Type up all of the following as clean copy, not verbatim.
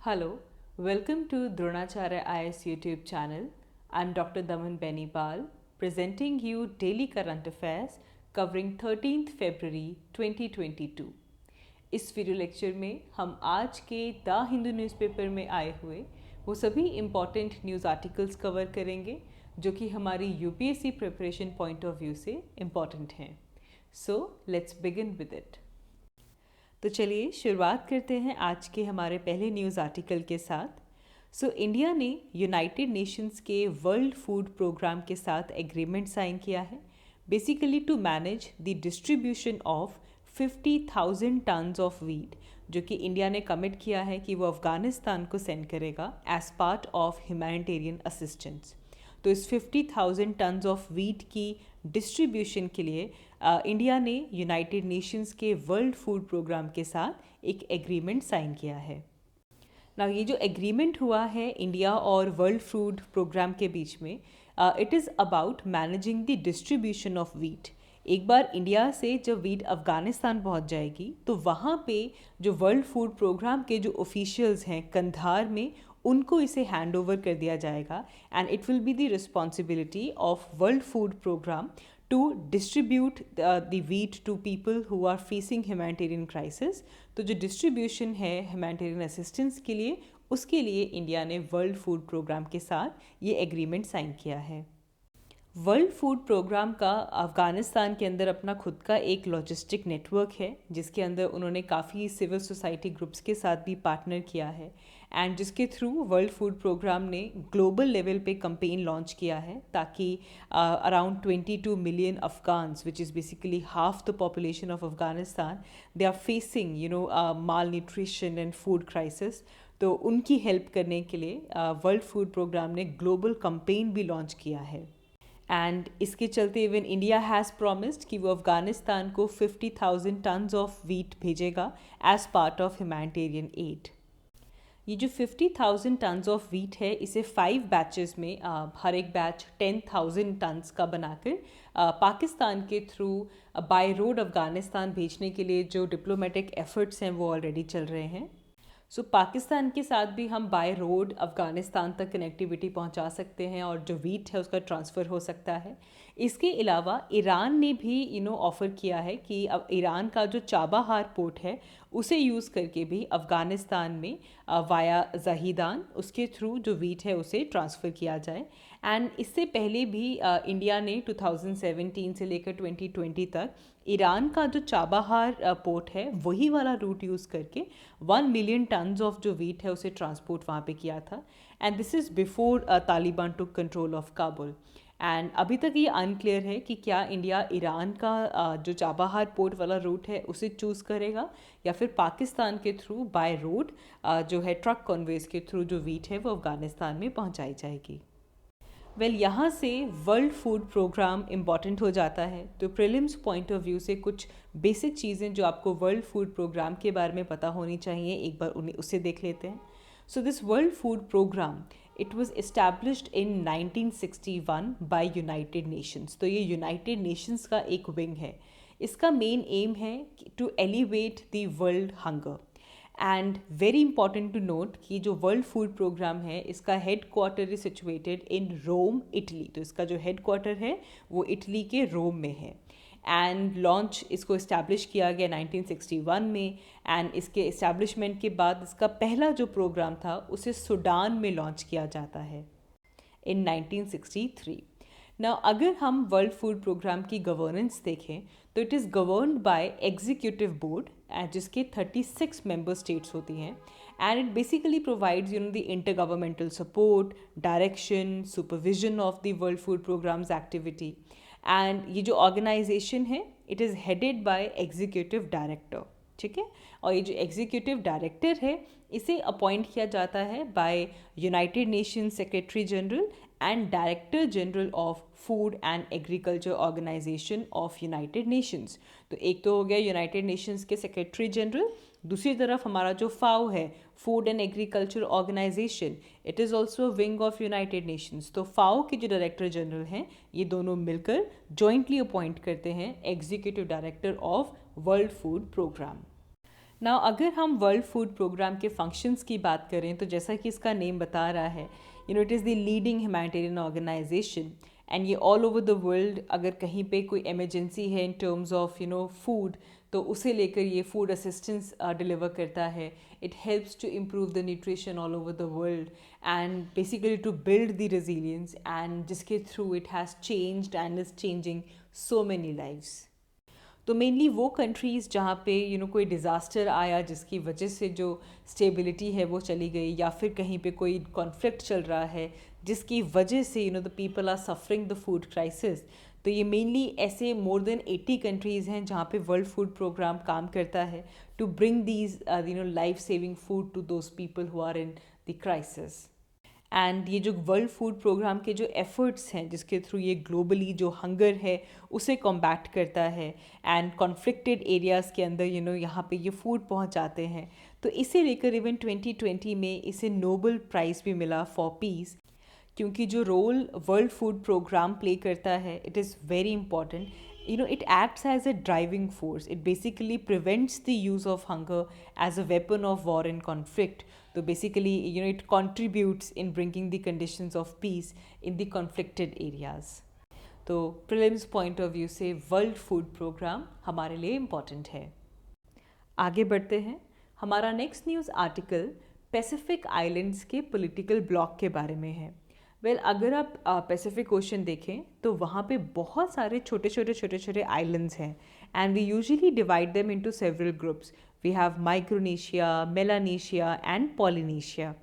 Hello, welcome to Dronacharya IS YouTube channel. I'm Dr. Daman Benipal, presenting you daily current affairs covering 13th February 2022. इस video lecture में हम आज के the Hindu newspaper में आए हुए वो सभी इम्पॉर्टेंट न्यूज़ आर्टिकल्स कवर करेंगे जो कि हमारी UPSC preparation point of view से इम्पॉर्टेंट हैं. So let's begin with it. तो चलिए शुरुआत करते हैं आज के हमारे पहले न्यूज़ आर्टिकल के साथ. इंडिया ने यूनाइटेड नेशंस के वर्ल्ड फूड प्रोग्राम के साथ एग्रीमेंट साइन किया है, basically to manage the distribution of 50,000 tons of wheat, जो कि इंडिया ने कमिट किया है कि वो अफ़गानिस्तान को सेंड करेगा as part of humanitarian assistance. तो इस 50,000 टन्स ऑफ वीट की डिस्ट्रीब्यूशन के लिए इंडिया ने यूनाइटेड नेशंस के वर्ल्ड फूड प्रोग्राम के साथ एक एग्रीमेंट साइन किया है. ना ये जो एग्रीमेंट हुआ है इंडिया और वर्ल्ड फूड प्रोग्राम के बीच में, it is about managing the distribution of wheat. एक बार इंडिया से जब वीट अफ़गानिस्तान पहुंच जाएगी तो वहाँ पे जो वर्ल्ड फूड प्रोग्राम के जो ऑफिशियल्स हैं कंधार में, उनको इसे हैंड ओवर कर दिया जाएगा and it will be the responsibility of World food Programme to distribute the wheat to people who are facing humanitarian crisis. तो जो डिस्ट्रीब्यूशन है ह्यूमैनिटेरियन असिस्टेंस के लिए, उसके लिए इंडिया ने वर्ल्ड फूड प्रोग्राम के साथ ये एग्रीमेंट साइन किया है. वर्ल्ड फूड प्रोग्राम का अफ़गानिस्तान के अंदर अपना खुद का एक लॉजिस्टिक नेटवर्क है, जिसके अंदर उन्होंने काफ़ी सिविल सोसाइटी ग्रुप्स के साथ भी पार्टनर किया है एंड जिसके थ्रू वर्ल्ड फूड प्रोग्राम ने ग्लोबल लेवल पे कैंपेन लॉन्च किया है ताकि around 22 million Afghans, which is basically half the population of Afghanistan, they are facing malnutrition and food crisis. तो उनकी हेल्प करने के लिए वर्ल्ड फूड प्रोग्राम ने ग्लोबल कैंपेन भी लॉन्च किया है. एंड इसके चलते इवन इंडिया हैज़ प्रॉमिस्ड कि वो अफ़गानिस्तान को 50,000 टन्स ऑफ वीट भेजेगा as part of humanitarian aid. ये जो 50,000 टन्स ऑफ वीट है, इसे 5 बैचेस में हर एक बैच 10,000 टन्स का बनाकर पाकिस्तान के थ्रू बाय रोड अफ़गानिस्तान भेजने के लिए जो डिप्लोमेटिक एफर्ट्स हैं वो ऑलरेडी चल रहे हैं. पाकिस्तान के साथ भी हम बाय रोड अफ़गानिस्तान तक कनेक्टिविटी पहुंचा सकते हैं और जो वीट है उसका ट्रांसफ़र हो सकता है. इसके अलावा ईरान ने भी ऑफ़र किया है कि अब ईरान का जो चाबाहार पोर्ट है उसे यूज़ करके भी अफ़गानिस्तान में वाया ज़हीदान उसके थ्रू जो वीट है उसे ट्रांसफ़र किया जाए. एंड इससे पहले भी इंडिया ने 2017 से लेकर 2020 तक ईरान का जो चाबाहार पोर्ट है वही वाला रूट यूज़ करके 1 मिलियन टन्स ऑफ जो वीट है उसे ट्रांसपोर्ट वहाँ पे किया था. And this is before Taliban took control of Kabul. And अभी तक ये अनक्लियर है कि क्या इंडिया ईरान का जो चाबाहार पोर्ट वाला रूट है उसे चूज़ करेगा या फिर पाकिस्तान के थ्रू बाय रोड जो है ट्रक कॉन्वेज के थ्रू जो वीट है वो अफ़गानिस्तान में पहुँचाई जाएगी. यहाँ से वर्ल्ड फूड प्रोग्राम इम्पॉर्टेंट हो जाता है. तो प्रीलिम्स पॉइंट ऑफ व्यू से कुछ बेसिक चीज़ें जो आपको वर्ल्ड फूड प्रोग्राम के बारे में पता होनी चाहिए, एक बार उन्हें उसे देख लेते हैं. This World food Programme it was established इन 1961 बाय यूनाइटेड नेशंस. तो ये यूनाइटेड नेशंस का एक विंग है. इसका मेन एम है to alleviate the world hunger. And very important to note कि जो वर्ल्ड फूड प्रोग्राम है इसका headquarter is situated in Rome, Italy. तो इसका जो हेड क्वार्टर है वो इटली के रोम में है. एंड लॉन्च इसको इस्टेब्लिश किया गया 1961 में. एंड इसके इस्टेब्लिशमेंट के बाद इसका पहला जो प्रोग्राम था उसे सूडान में लॉन्च किया जाता है इन 1963. नाउ अगर हम वर्ल्ड फूड प्रोग्राम की गवर्नेंस देखें तो it is governed by executive board जिसके 36 मेंबर स्टेट्स होती हैं. And it basically provides the intergovernmental support, direction, supervision of the World Food programme's activity. And ये जो ऑर्गेनाइजेशन है it is headed by executive director. ठीक है. और ये जो एग्जीक्यूटिव डायरेक्टर है इसे अपॉइंट किया जाता है by United Nation Secretary General and Director General of Food and Agriculture Organisation of United Nations. तो एक तो हो गया यूनाइटेड नेशंस के सेक्रेटरी जनरल, दूसरी तरफ हमारा जो फाओ है Food and Agriculture Organisation, it is also wing of United Nations. तो फाओ के जो डायरेक्टर जनरल हैं ये दोनों मिलकर जॉइंटली अपॉइंट करते हैं executive director of World food Programme. Now अगर हम वर्ल्ड फूड प्रोग्राम के फंक्शंस की बात करें तो जैसा कि इसका नेम बता रहा है, it is the leading humanitarian organisation and ये ऑल ओवर द वर्ल्ड अगर कहीं पे कोई इमरजेंसी है इन टर्म्स ऑफ फूड, तो उसे लेकर ये फूड असिस्टेंस डिलीवर करता है. It helps to improve the nutrition all over the world and basically to build the resilience, and जिसके through it has changed and is changing so many lives. तो mainly वो countries जहाँ पे कोई disaster आया जिसकी वजह से जो स्टेबिलिटी है वो चली गई, या फिर कहीं पे कोई कॉन्फ्लिक्ट चल रहा है जिसकी वजह से the people are suffering the food crisis. तो ये मेनली ऐसे मोर देन 80 कंट्रीज़ हैं जहाँ पे वर्ल्ड फूड प्रोग्राम काम करता है to bring these life saving food to those people who are in the crisis. And ये जो वर्ल्ड फूड प्रोग्राम के जो एफ़र्ट्स हैं जिसके थ्रू ये ग्लोबली जो हंगर है उसे कॉम्बैट करता है एंड कॉन्फ्लिक्टेड एरियाज़ के अंदर यहाँ पे ये फूड पहुँचाते हैं. तो इसे लेकर इवन 2020 में इसे नोबेल प्राइज़ भी मिला फॉर पीस, क्योंकि जो role World food Programme play करता है it is very important. It acts as a driving force. It basically prevents the use of hunger as a weapon of war and conflict. So basically, it contributes in bringing the conditions of peace in the conflicted areas. तो prelims point of view से world food programme हमारे लिए important है. आगे बढ़ते हैं. हमारा next news article Pacific islands के पॉलिटिकल ब्लॉक के बारे में है. अगर आप पैसिफिक ओशन देखें तो वहाँ पे बहुत सारे छोटे छोटे आइलैंड्स हैं and we usually divide them into several groups. We have Micronesia, Melanesia and Polynesia.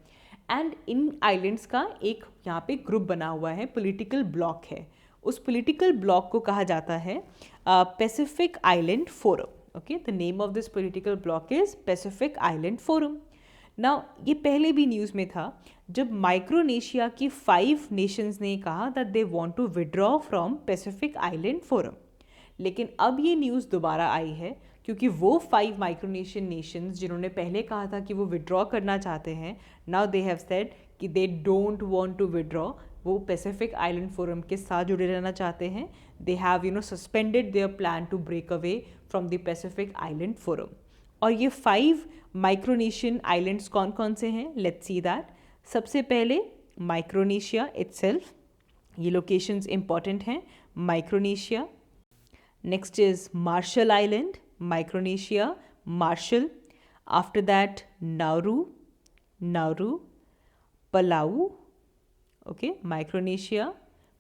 And इन आइलैंड्स का एक यहाँ पे ग्रुप बना हुआ है, पॉलिटिकल ब्लॉक है. उस पॉलिटिकल ब्लॉक को कहा जाता है Pacific island forum. Okay, the name of this political block is Pacific island forum. Now ये पहले भी न्यूज़ में था जब माइक्रोनेशिया की 5 नेशंस ने कहा that they want to withdraw from Pacific island forum. लेकिन अब ये न्यूज़ दोबारा आई है क्योंकि वो 5 माइक्रोनेशियन नेशंस जिन्होंने पहले कहा था कि वो विड्रॉ करना चाहते हैं, नाउ दे हैव सेड कि they don't want to withdraw. वो पैसिफिक आइलैंड फोरम के साथ जुड़े रहना चाहते हैं. They have suspended their plan to break away from the Pacific island Forum. और ये 5 माइक्रोनेशियन आइलैंड्स कौन कौन से हैं, लेट्स सी दैट. सबसे पहले माइक्रोनेशिया इटसेल्फ, ये लोकेशंस इंपॉर्टेंट हैं. Micronesia. Next is Marshall island, Micronesia, Marshall. After that Nauru, Palau. Okay, Micronesia,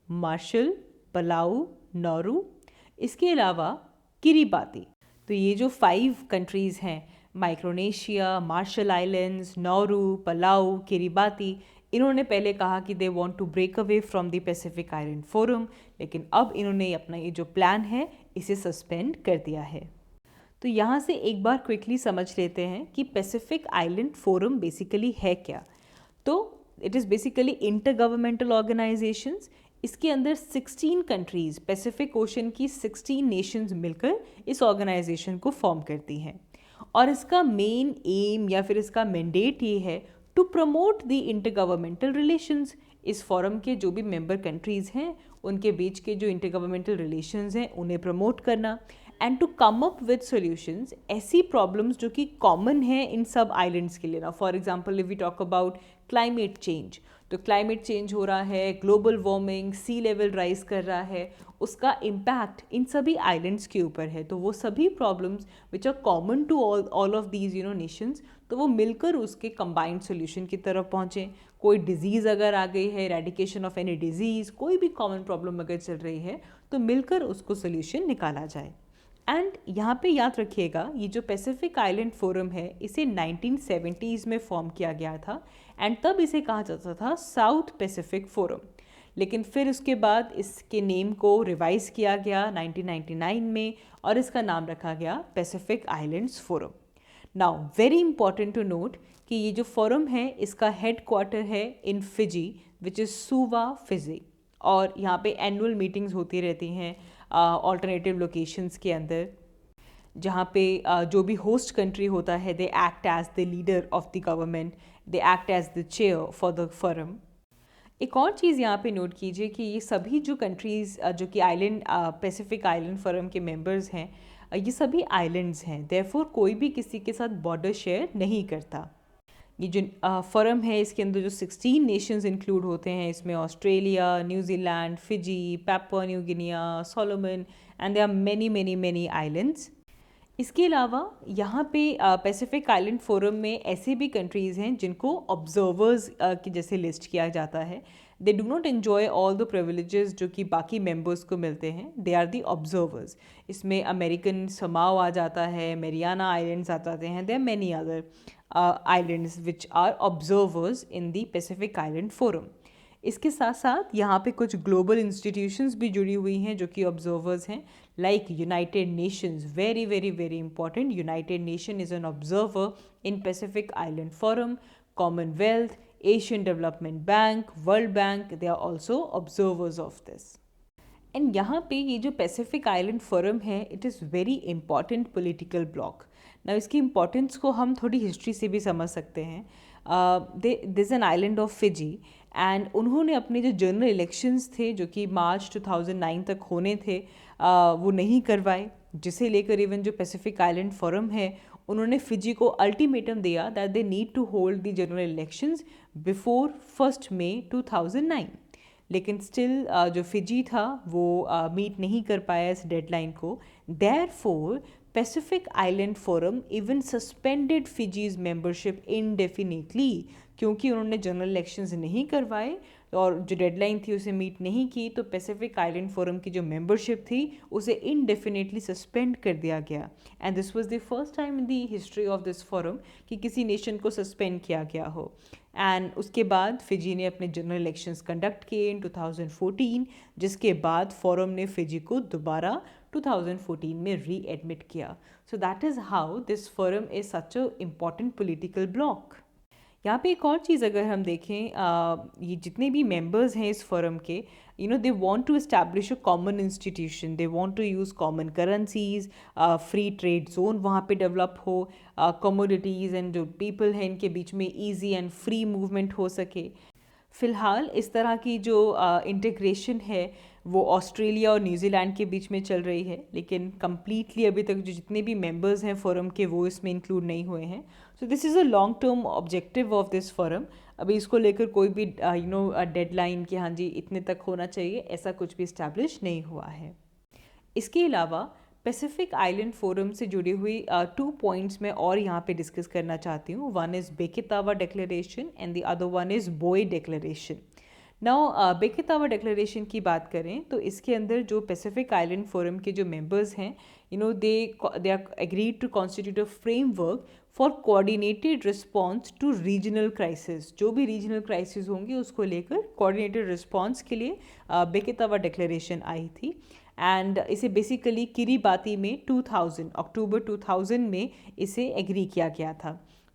Marshall, Palau, Nauru. इसके अलावा किरिबाती. तो ये जो 5 कंट्रीज़ हैं, Micronesia, Marshall islands, Nauru, Palau, Kiribati, इन्होंने पहले कहा कि they want to break away from the Pacific island forum, लेकिन अब इन्होंने अपना ये जो प्लान है इसे सस्पेंड कर दिया है. तो यहाँ से एक बार क्विकली समझ लेते हैं कि पैसिफिक आइलैंड फोरम बेसिकली है क्या. तो it is basically inter governmental organisations. इसके अंदर 16 कंट्रीज़, पैसिफिक ओशन की 16 नेशंस मिलकर इस ऑर्गेनाइजेशन को फॉर्म करती हैं. और इसका मेन एम या फिर इसका मैंडेट ये है to promote the intergovernmental relations. इस फोरम के जो भी मेंबर कंट्रीज़ हैं उनके बीच के जो इंटर गवर्नमेंटल रिलेशंस हैं उन्हें प्रमोट करना and to come up with solutions ऐसी प्रॉब्लम्स जो कि कॉमन है इन सब आइलैंड्स के लिए. ना for example if we talk about climate change, तो क्लाइमेट चेंज हो रहा है, global warming, sea level rise कर रहा है, उसका इम्पैक्ट इन सभी आइलैंड्स के ऊपर है. तो वो सभी problems which are common to all of these nations, तो वो मिलकर उसके कंबाइंड सोल्यूशन की तरफ पहुँचें. कोई डिजीज़ अगर आ गई है, रेडिकेशन ऑफ एनी डिजीज़, कोई भी कॉमन प्रॉब्लम अगर चल रही है तो मिलकर उसको सोल्यूशन निकाला जाए. एंड यहाँ पे याद रखिएगा ये जो पैसिफिक आइलैंड फोरम है इसे 1970s में फॉर्म किया गया था एंड तब इसे कहा जाता था साउथ पैसिफिक फोरम. लेकिन फिर उसके बाद इसके नेम को रिवाइज किया गया 1999 में और इसका नाम रखा गया Pacific islands forum. Now very important to note कि ये जो फोरम है इसका हेड क्वार्टर है in Fiji which is Suva, Fiji. और यहाँ पे एनुअल मीटिंग्स होती रहती हैं ऑल्टरनेटिव लोकेशंस के अंदर, जहाँ पे जो भी होस्ट कंट्री होता है they act as the leader of the government, they act as the chair for the forum. एक और चीज़ यहाँ पे नोट कीजिए कि ये सभी जो कंट्रीज़ जो कि आइलैंड पैसिफिक आइलैंड फोरम के मेंबर्स हैं ये सभी आइलैंड्स हैं, देयरफॉर कोई भी किसी के साथ बॉर्डर शेयर नहीं करता। ये जो फोरम है इसके अंदर जो 16 नेशंस इंक्लूड होते हैं, इसमें Australia, New Zealand, Fiji, Papua New Guinea, Solomon and there are many many many islands. इसके अलावा यहाँ पे पैसिफिक आइलैंड फोरम में ऐसे भी कंट्रीज़ हैं जिनको ऑब्जर्वर्स की जैसे लिस्ट किया जाता है। They do not enjoy all the privileges जो कि बाकी मेंबर्स को मिलते हैं, दे आर दी ऑब्जर्वर्स। इसमें अमेरिकन समाओ आ जाता है, मेरियाना आइलैंड्स आ जाते हैं, there many other islands which are observers in the Pacific island forum. इसके साथ साथ यहाँ पे कुछ ग्लोबल इंस्टीट्यूशंस भी जुड़ी हुई हैं जो कि ऑब्जर्वर्स हैं, like United Nations, very very very important. United Nation is an observer in Pacific island forum, Commonwealth, Asian Development Bank, World Bank, they are also observers of this. And यहाँ पे ये जो पैसिफिक आइलैंड फोरम है, it is very important political bloc. ना इसकी importance को हम थोड़ी हिस्ट्री से भी समझ सकते हैं। This an island of Fiji, and उन्होंने अपने जो जनरल इलेक्शंस थे जो कि मार्च 2009 तक होने थे, वो नहीं करवाए, जिसे लेकर इवन जो पैसिफिक आइलैंड फोरम है उन्होंने फिजी को अल्टीमेटम दिया that they need to hold the general elections before 1 May 2009। लेकिन स्टिल जो फिजी था वो मीट नहीं कर पाया इस डेडलाइन को। Therefore Pacific island forum even suspended Fiji's membership indefinitely, क्योंकि उन्होंने जनरल इलेक्शंस नहीं करवाए और जो डेडलाइन थी उसे मीट नहीं की, तो पैसिफिक आइलैंड फोरम की जो मेंबरशिप थी उसे इनडेफिनेटली सस्पेंड कर दिया गया। And this was the first time in the history of this forum कि किसी नेशन को सस्पेंड किया गया हो। एंड उसके बाद फिजी ने अपने जनरल इलेक्शंस कंडक्ट किए इन 2014, जिसके बाद फोरम ने फिजी को दोबारा 2014 में रीएडमिट किया। So that is how this forum is such a important political block. यहाँ पे एक और चीज़ अगर हम देखें, ये जितने भी मेंबर्स हैं इस फोरम के, they want to establish a common institution, they want to use common currencies, free trade zone वहाँ पे डेवलप हो, कमोडिटीज़ एंड जो पीपल हैं इनके बीच में ईजी एंड फ्री मूवमेंट हो सके। फ़िलहाल इस तरह की जो इंटीग्रेशन है वो ऑस्ट्रेलिया और न्यूजीलैंड के बीच में चल रही है, लेकिन कम्प्लीटली अभी तक जो जितने भी मेंबर्स हैं फोरम के वो इसमें इंक्लूड नहीं हुए हैं। So this is a long term objective of this forum. अभी इसको लेकर कोई भी डेडलाइन कि हाँ जी इतने तक होना चाहिए, ऐसा कुछ भी इस्टेब्लिश नहीं हुआ है। इसके अलावा पैसिफिक आइलैंड फोरम से जुड़ी हुई 2 पॉइंट्स मैं और यहाँ पे डिस्कस करना चाहती हूँ। One is Biketawa declaration and the other one is Boe declaration. Now Biketawa declaration की बात करें तो इसके अंदर जो पैसिफिक आइलैंड फोरम के जो मेंबर्स हैं, they are agreed to constitute a framework for coordinated response to regional crisis. जो भी रीजनल क्राइसिस होंगे उसको लेकर कोऑर्डिनेटेड रिस्पॉन्स के लिए बेकितावा डिक्लेरेशन आई थी। एंड इसे बेसिकली किरीबाती में अक्टूबर 2000 में इसे एग्री किया गया था।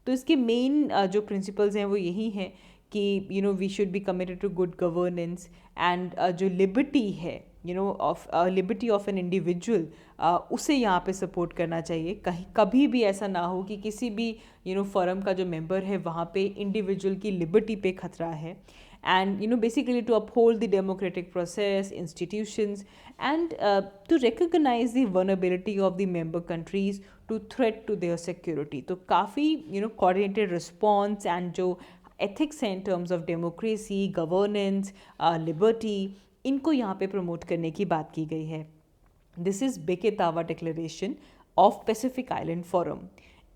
तो इसके मेन जो प्रिंसिपल्स हैं वो यही हैं कि we should be committed to good governance, and जो लिबर्टी है of liberty of an individual, उसे यहाँ पे सपोर्ट करना चाहिए। कहीं कभी भी ऐसा ना हो कि किसी भी फोरम का जो मेंबर है वहाँ पे इंडिविजुअल की लिबर्टी पे खतरा है। and basically to uphold the democratic process, institutions, and to recognize the vulnerability of the member countries to threat to their security. तो काफ़ी coordinated response and जो ethics हैं in terms of democracy, governance, liberty, इनको यहाँ पे promote करने की बात की गई है। This is Biketawa declaration of Pacific island forum.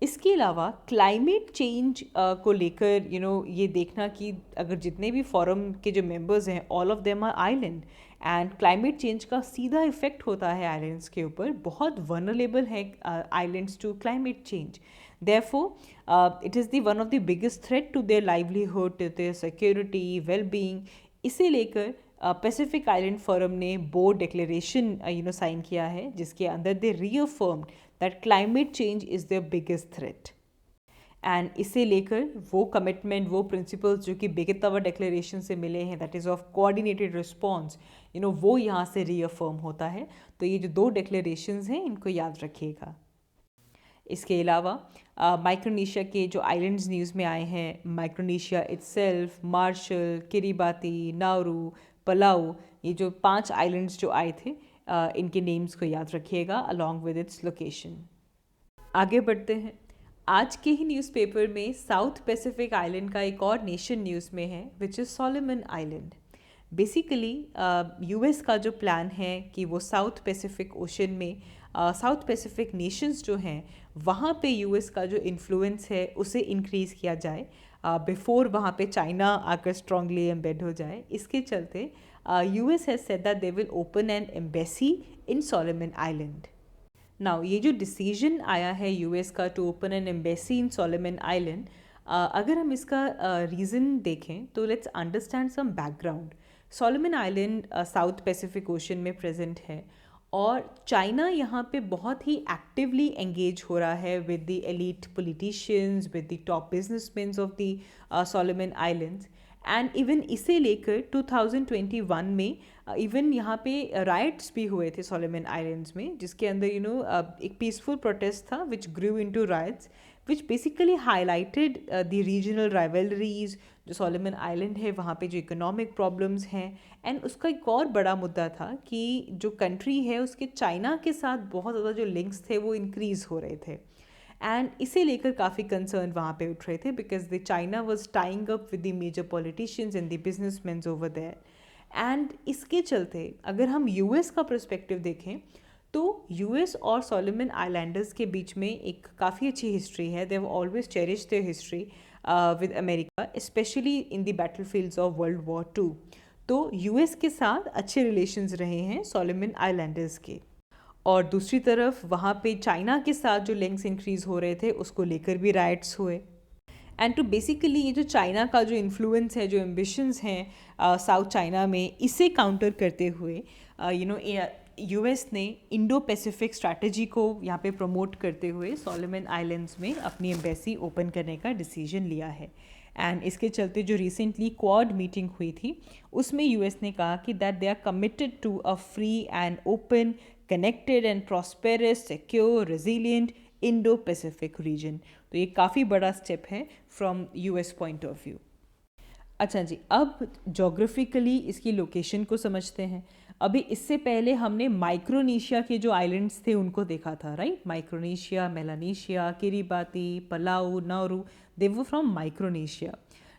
इसके अलावा क्लाइमेट चेंज को लेकर ये देखना कि अगर जितने भी फोरम के जो मेंबर्स हैं all of them are island, and climate change का सीधा इफेक्ट होता है आइलैंड्स के ऊपर, बहुत वनरेबल है islands to climate change. Therefore it is the one of the biggest threat to their livelihood, to their security, wellbeing. इसे लेकर पैसिफिक आइलैंड फोरम ने बो डिक्लेरेशन साइन किया है, जिसके अंदर they reaffirmed that climate change is the biggest threat. And इसे लेकर वो कमिटमेंट, वो प्रिंसिपल्स जो कि बेकितावा डिक्लेरेशन से मिले हैं, that is of coordinated response, वो यहाँ से रीअफर्म होता है। तो ये जो 2 डिक्लेरेशंस हैं इनको याद रखिएगा। इसके अलावा माइक्रोनेशिया के जो आइलैंड्स न्यूज़ में आए हैं, Micronesia itself, Marshall, Kiribati, Nauru, Palau, ये जो 5 आइलैंड्स जो आए थे, इनके नेम्स को याद रखिएगा अलॉन्ग विद इट्स लोकेशन। आगे बढ़ते हैं। आज के ही न्यूज़पेपर में साउथ पैसिफिक आइलैंड का एक और नेशन न्यूज़ में है which is Solomon island. Basically US का जो प्लान है कि वो साउथ पैसिफिक ओशन में साउथ पैसिफिक नेशंस जो हैं वहाँ पे यूएस का जो इन्फ्लुएंस है उसे इंक्रीज़ किया जाए बिफोर वहाँ पे चाइना आकर स्ट्रांगली एम्बेड हो जाए। इसके चलते US has said that they will open an embassy in Solomon island. Now ये जो डिसीजन आया है यूएस का to open an embassy in Solomon island, अगर हम इसका रीज़न देखें तो let's understand some background. Solomon island South Pacific ocean में प्रेजेंट है और चाइना यहाँ पे बहुत ही एक्टिवली एंगेज हो रहा है with the elite politicians, with the top businessman of the Solomon islands. And even इसे लेकर 2021 में इवन यहाँ पे राइट्स भी हुए थे सोलोमन आइलैंड्स में, जिसके अंदर एक पीसफुल प्रोटेस्ट था which grew into riots which basically highlighted the regional rivalries. जो सोलोमन आइलैंड है वहाँ पे जो इकोनॉमिक प्रॉब्लम्स हैं, एंड उसका एक और बड़ा मुद्दा था कि जो कंट्री है उसके चाइना के साथ बहुत ज़्यादा जो लिंक्स थे वो इंक्रीज़ हो रहे थे। एंड इसे लेकर काफ़ी कंसर्न वहाँ पे उठ रहे थे because the China was tying up with the major politicians and the businessman over there. And इसके चलते अगर हम यूएस का पर्सपेक्टिव देखें तो यूएस और सोलोमन आइलैंडर्स के बीच में एक काफ़ी अच्छी हिस्ट्री है। They have always cherish there history with America, specially in the battle fields of world war 2। तो यूएस के साथ अच्छे रिलेशंस रहे हैं सोलोमन आइलैंडर्स के, और दूसरी तरफ वहाँ पे चाइना के साथ जो लिंक्स इंक्रीज़ हो रहे थे उसको लेकर भी राइट्स हुए। एंड टू बेसिकली ये जो चाइना का जो इन्फ्लुएंस है, जो एम्बिशंस हैं साउथ चाइना में, इसे काउंटर करते हुए यूएस ने इंडो पैसिफिक स्ट्रैटेजी को यहाँ पे प्रमोट करते हुए सोलोमन आइलैंड्स में अपनी एम्बेसी ओपन करने का डिसीजन लिया है। एंड इसके चलते जो रिसेंटली क्वाड मीटिंग हुई थी उसमें यूएस ने कहा कि that they are committed to a free and open, connected and prosperous, secure, resilient Indo Pacific region. तो ये काफ़ी बड़ा स्टेप है from US point of view. अच्छा जी, अब जोग्राफिकली इसकी लोकेशन को समझते हैं। अभी इससे पहले हमने माइक्रोनेशिया के जो आइलैंड्स थे उनको देखा था, right? Micronesia, Melanesia, Kiribati, Palau, Nauru, they were from Micronesia.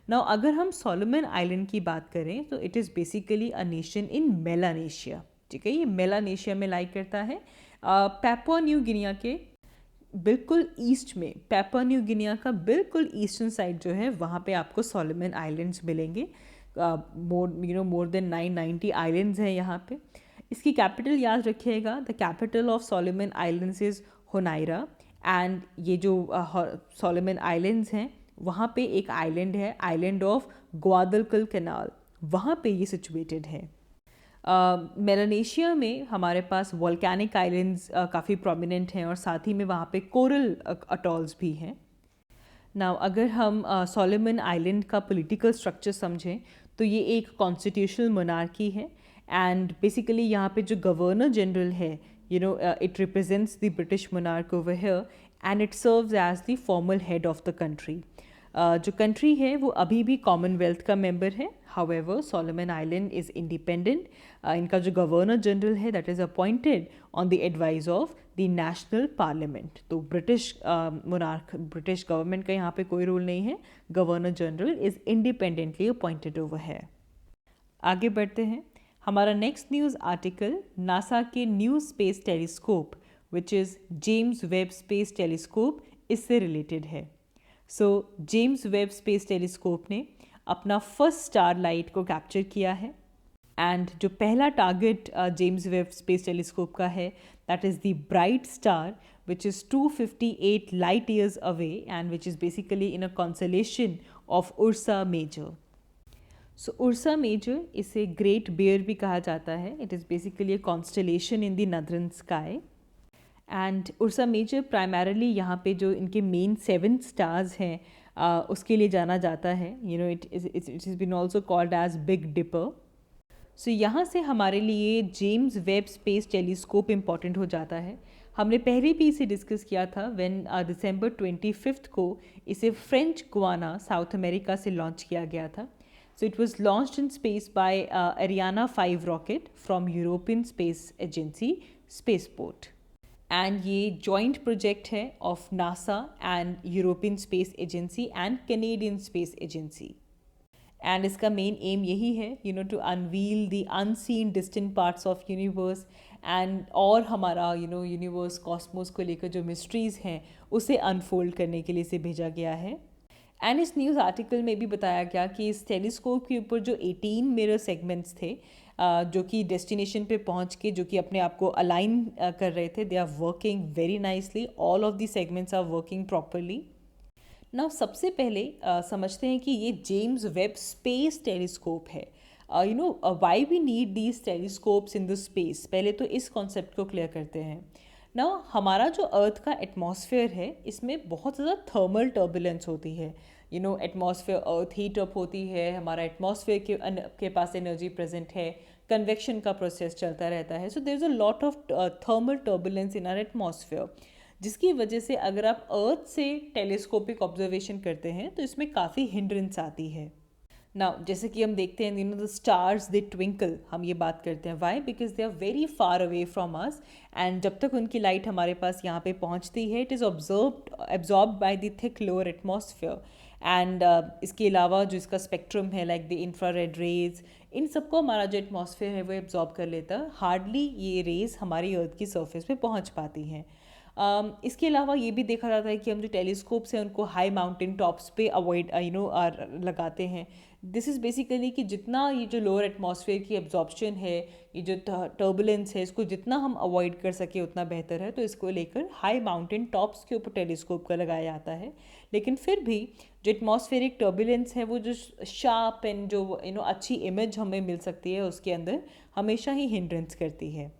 Now अगर हम सोलोमन आइलैंड की बात करें तो it is basically a nation in Melanesia. ठीक है, ये मेलानेशिया में लाई करता है। पैपुआ न्यू गिनिया के बिल्कुल ईस्ट में, पैपुआ न्यू गिनिया का बिल्कुल ईस्टर्न साइड जो है वहाँ पे आपको सोलोमन आइलैंड्स मिलेंगे। मोर देन 990 आइलैंड्स हैं यहाँ पे। इसकी कैपिटल याद रखिएगा, the capital of Solomon islands is Honiara. And ये जो सोलोमन आइलैंड्स हैं वहाँ पे एक आइलैंड है, आइलैंड ऑफ ग्वादलकल कैनाल, वहाँ पे ये सिचुएटेड है। मेलानेशिया में हमारे पास वॉल्केनिक आइलैंड्स काफ़ी प्रोमिनेंट हैं और साथ ही में वहाँ पे कोरल अटॉल्स भी हैं। नाउ अगर हम सोलोमन आइलैंड का पॉलिटिकल स्ट्रक्चर समझें तो ये एक कॉन्स्टिट्यूशनल मोनार्की है। एंड बेसिकली यहाँ पे जो गवर्नर जनरल है, it represents the British monarch over here and it serves as the formal head of the country. जो कंट्री है वो अभी भी कॉमनवेल्थ का मेंबर है। However Solomon island is independent. इनका जो गवर्नर जनरल है that is appointed on the advice of the national parliament. तो ब्रिटिश मोनार्क, ब्रिटिश गवर्नमेंट का यहाँ पे कोई रूल नहीं है। Governor general is independently appointed over है। आगे बढ़ते हैं। हमारा नेक्स्ट न्यूज़ आर्टिकल नासा के new space telescope which is James Webb space telescope, इससे रिलेटेड है। सो जेम्स वेब स्पेस टेलीस्कोप ने अपना फर्स्ट स्टार लाइट को कैप्चर किया है। एंड जो पहला target James Webb space telescope का है that is the bright star which is 258 light years away and which is basically in a constellation of Ursa Major. So Ursa Major, इसे great bear भी कहा जाता है। It is basically a constellation in the northern sky. And Ursa Major primarily यहाँ पे जो इनके main 7 stars हैं उसके लिए जाना जाता है। It is been also called as big dipper. So यहाँ से हमारे लिए James Webb space telescope important हो जाता है। हमने पहले भी इसे डिस्कस किया था व्हेन दिसंबर 25 को इसे फ्रेंच गुआना साउथ अमेरिका से लॉन्च किया गया था। So it was launched in space by Ariane 5 rocket from European Space Agency Spaceport. And ये जॉइंट प्रोजेक्ट है of NASA and European Space Agency and Canadian Space Agency. And इसका main aim यही है to unveil the unseen distant parts of universe and और हमारा universe Cosmos को लेकर जो मिस्ट्रीज़ हैं उसे अनफोल्ड करने के लिए इसे भेजा गया है. एंड इस न्यूज़ आर्टिकल में भी बताया गया कि इस टेलीस्कोप के ऊपर जो 18 मिरर सेगमेंट्स थे जो कि डेस्टिनेशन पे पहुंच के जो कि अपने आप को अलाइन कर रहे थे, they are working very nicely. All of the segments are working properly. Now सबसे पहले समझते हैं कि ये जेम्स वेब स्पेस टेलीस्कोप है. Why we need these telescopes in the space. पहले तो इस कॉन्सेप्ट को क्लियर करते हैं. नाउ हमारा जो अर्थ का एटमॉस्फेयर है इसमें बहुत ज़्यादा थर्मल टर्बुलेंस होती है. एटमॉस्फेयर अर्थ हीट अप होती है, हमारा एटमॉस्फेयर के पास एनर्जी प्रेजेंट है, कन्वेक्शन का प्रोसेस चलता रहता है. So there is a lot of thermal turbulence in our atmosphere, जिसकी वजह से अगर आप अर्थ से टेलीस्कोपिक ऑब्जर्वेशन करते हैं तो इसमें काफ़ी हिंड्रेंस आती है. नाउ जैसे कि हम देखते हैं द स्टार्स दे ट्विंकल, हम ये बात करते हैं why because they are very far away from us and जब तक उनकी लाइट हमारे पास यहाँ पे पहुँचती है it is absorbed by the thick lower atmosphere. And इसके अलावा जो इसका स्पेक्ट्रम है लाइक द इंफ्रारेड रेज, इन सबको हमारा जो एटमॉस्फेयर है वो एब्जॉर्ब कर लेता है. हार्डली ये रेज हमारी अर्थ की सरफेस पे पहुंच पाती हैं. इसके अलावा ये भी देखा जाता है कि हम जो टेलीस्कोप्स हैं उनको हाई माउंटेन टॉप्स पे अवॉइड लगाते हैं. दिस इज़ बेसिकली कि जितना ये जो लोअर एटमॉस्फेयर की एब्जॉर्प्शन है, ये जो टर्बुलेंस है, इसको जितना हम अवॉइड कर सके उतना बेहतर है. तो इसको लेकर हाई माउंटेन टॉप्स के ऊपर टेलीस्कोप का लगाया जाता है. लेकिन फिर भी जो एटमॉस्फेरिक टर्बुलेंस है वो जो शार्प एंड जो अच्छी इमेज हमें मिल सकती है उसके अंदर हमेशा ही हिंड्रेंस करती है.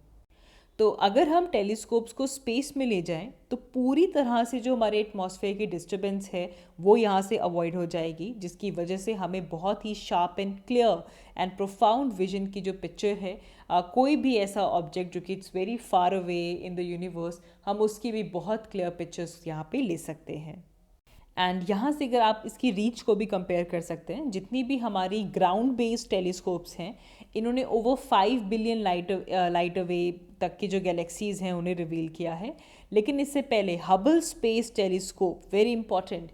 तो अगर हम टेलीस्कोप्स को स्पेस में ले जाएं तो पूरी तरह से जो हमारे एटमॉस्फेयर की डिस्टर्बेंस है वो यहाँ से अवॉइड हो जाएगी, जिसकी वजह से हमें बहुत ही sharp and clear and profound vision की जो पिक्चर है, कोई भी ऐसा ऑब्जेक्ट जो कि it's very far away in the universe, हम उसकी भी बहुत क्लियर पिक्चर्स यहाँ पे ले सकते हैं. एंड यहाँ से अगर आप इसकी रीच को भी कंपेयर कर सकते हैं, जितनी भी हमारी ग्राउंड बेस्ड टेलीस्कोप्स हैं इन्होंने ओवर 5 बिलियन लाइट अवे तक की जो गैलेक्सीज़ हैं उन्हें रिवील किया है. लेकिन इससे पहले Hubble space telescope, very important,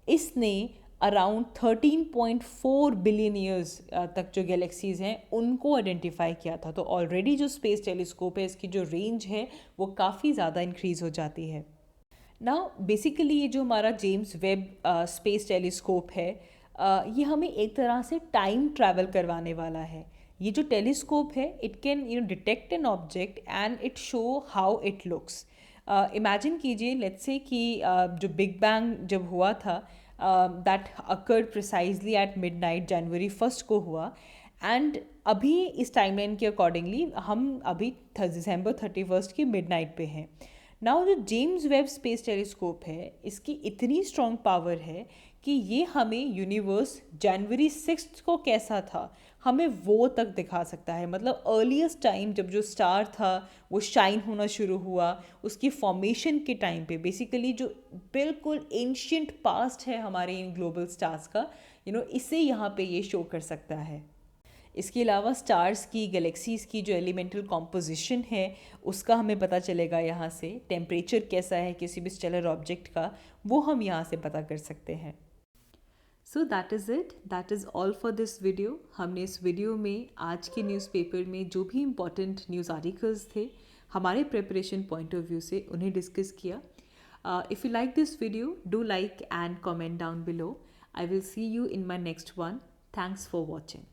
इसने अराउंड 13.4 बिलियन ईयर्स तक जो गैलेक्सीज़ हैं उनको आइडेंटिफाई किया था. तो ऑलरेडी जो स्पेस टेलीस्कोप है इसकी जो रेंज है वो काफ़ी ज़्यादा इंक्रीज़ हो जाती है. नाउ बेसिकली ये जो हमारा जेम्स वेब स्पेस टेलीस्कोप है ये हमें एक तरह से टाइम ट्रैवल करवाने वाला है. ये जो टेलीस्कोप है it can detect an object and it show how it looks. Imagine कीजिए लेट्स से कि जो बिग बैंग जब हुआ था that occurred precisely at midnight, जनवरी 1 को हुआ. एंड अभी इस टाइमलाइन के अकॉर्डिंगली हम अभी दिसंबर 31 की मिडनाइट पे हैं. नाउ जो जेम्स वेब स्पेस टेलीस्कोप है इसकी इतनी स्ट्रॉन्ग पावर है कि ये हमें यूनिवर्स जनवरी 6 को कैसा था हमें वो तक दिखा सकता है. मतलब अर्लीस्ट टाइम जब जो स्टार था वो शाइन होना शुरू हुआ, उसकी फॉर्मेशन के टाइम पे बेसिकली जो बिल्कुल एंशियंट पास्ट है हमारे इन ग्लोबल स्टार्स का, इसे यहाँ पे ये शो कर सकता है. इसके अलावा स्टार्स की, गैलेक्सीज़ की जो एलिमेंटल कॉम्पोजिशन है उसका हमें पता चलेगा यहाँ से. टेम्परेचर कैसा है किसी भी स्टेलर ऑब्जेक्ट का वो हम यहाँ से पता कर सकते हैं. So that is it, that is all for this video. हमने इस वीडियो में आज के न्यूज़पेपर में जो भी इम्पॉर्टेंट न्यूज़ आर्टिकल्स थे हमारे प्रिपरेशन पॉइंट ऑफ व्यू से उन्हें डिस्कस किया. If you like this video do like and comment down below. I will see you in my next one. Thanks for watching.